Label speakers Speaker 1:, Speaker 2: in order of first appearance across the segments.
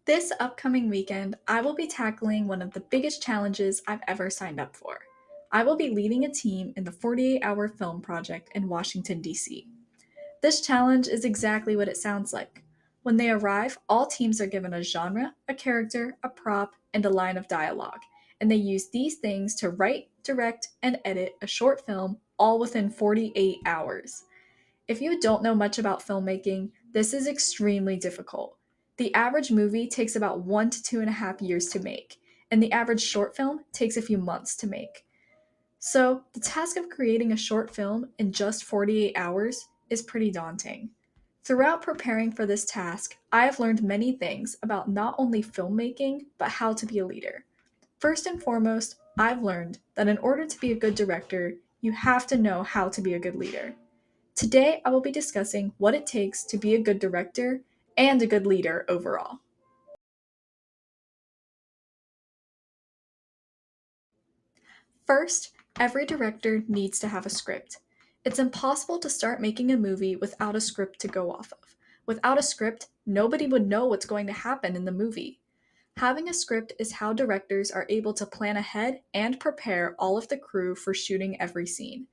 Speaker 1: This upcoming weekend, I will be tackling one of the biggest challenges I've ever signed up for. I will be leading a team in the 48-hour film project in Washington, D.C. This challenge is exactly what it sounds like. When they arrive, all teams are given a genre, a character, a prop, and a line of dialogue, and they use these things to write, direct, and edit a short film all within 48 hours. If you don't know much about filmmaking, this is extremely difficult. The average movie takes about 1 to 2.5 years to make, and the average short film takes a few months to make. So, the task of creating a short film in just 48 hours is pretty daunting. Throughout preparing for this task, I have learned many things about not only filmmaking, but how to be a leader. First and foremost, I've learned that in order to be a good director, you have to know how to be a good leader. Today, I will be discussing what it takes to be a good director and a good leader overall. First, every director needs to have a script. It's impossible to start making a movie without a script to go off of. Without a script, nobody would know what's going to happen in the movie. Having a script is how directors are able to plan ahead and prepare all of the crew for shooting every scene.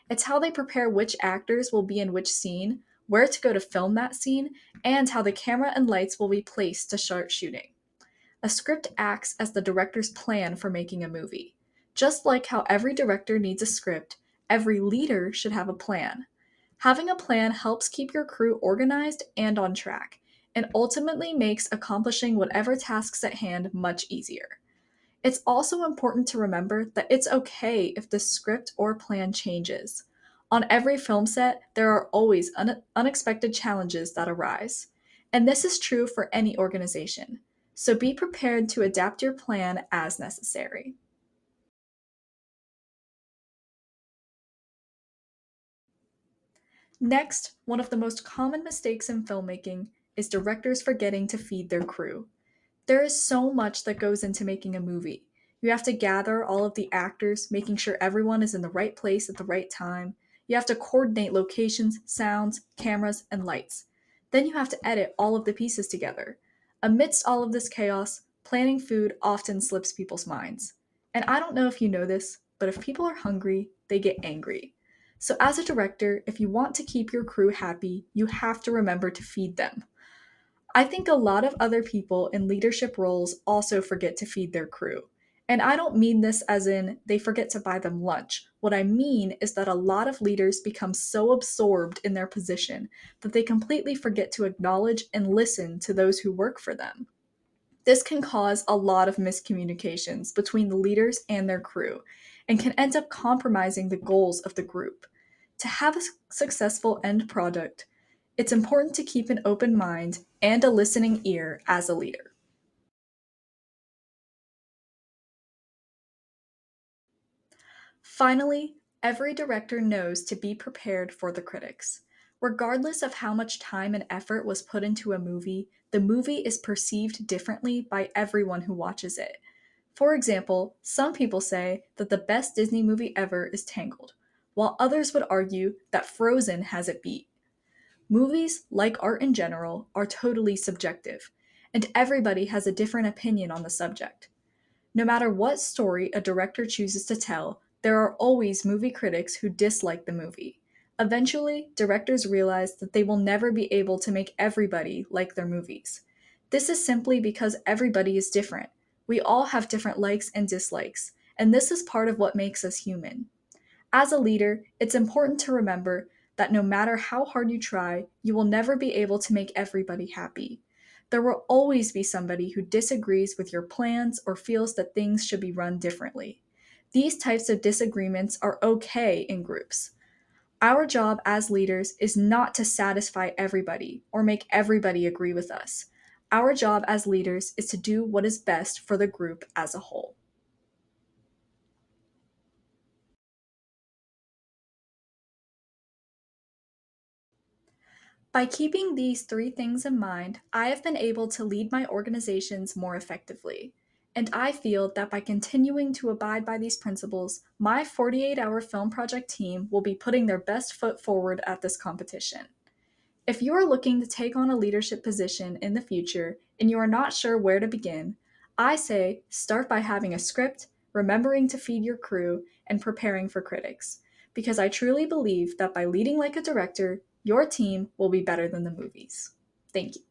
Speaker 1: It's how they prepare which actors will be in which scene, where to go to film that scene, and how the camera and lights will be placed to start shooting. A script acts as the director's plan for making a movie. Just like how every director needs a script, every leader should have a plan. Having a plan helps keep your crew organized and on track, and ultimately makes accomplishing whatever tasks at hand much easier. It's also important to remember that it's okay if the script or plan changes. On every film set, there are always unexpected challenges that arise. And this is true for any organization. So be prepared to adapt your plan as necessary. Next, one of the most common mistakes in filmmaking is directors forgetting to feed their crew. There is so much that goes into making a movie. You have to gather all of the actors, making sure everyone is in the right place at the right time. You have to coordinate locations, sounds, cameras, and lights. Then you have to edit all of the pieces together. Amidst all of this chaos, planning food often slips people's minds. And I don't know if you know this, but if people are hungry, they get angry. So, as a director, if you want to keep your crew happy, you have to remember to feed them. I think a lot of other people in leadership roles also forget to feed their crew. And I don't mean this as in they forget to buy them lunch. What I mean is that a lot of leaders become so absorbed in their position that they completely forget to acknowledge and listen to those who work for them. This can cause a lot of miscommunications between the leaders and their crew and can end up compromising the goals of the group. To have a successful end product, it's important to keep an open mind and a listening ear as a leader. Finally, every director knows to be prepared for the critics. Regardless of how much time and effort was put into a movie, the movie is perceived differently by everyone who watches it. For example, some people say that the best Disney movie ever is Tangled, while others would argue that Frozen has it beat. Movies, like art in general, are totally subjective, and everybody has a different opinion on the subject. No matter what story a director chooses to tell, there are always movie critics who dislike the movie. Eventually, directors realize that they will never be able to make everybody like their movies. This is simply because everybody is different. We all have different likes and dislikes, and this is part of what makes us human. As a leader, it's important to remember that no matter how hard you try, you will never be able to make everybody happy. There will always be somebody who disagrees with your plans or feels that things should be run differently. These types of disagreements are okay in groups. Our job as leaders is not to satisfy everybody or make everybody agree with us. Our job as leaders is to do what is best for the group as a whole. By keeping these three things in mind, I have been able to lead my organizations more effectively. And I feel that by continuing to abide by these principles, my 48-hour film project team will be putting their best foot forward at this competition. If you are looking to take on a leadership position in the future and you are not sure where to begin, I say start by having a script, remembering to feed your crew, and preparing for critics. Because I truly believe that by leading like a director, your team will be better than the movies. Thank you.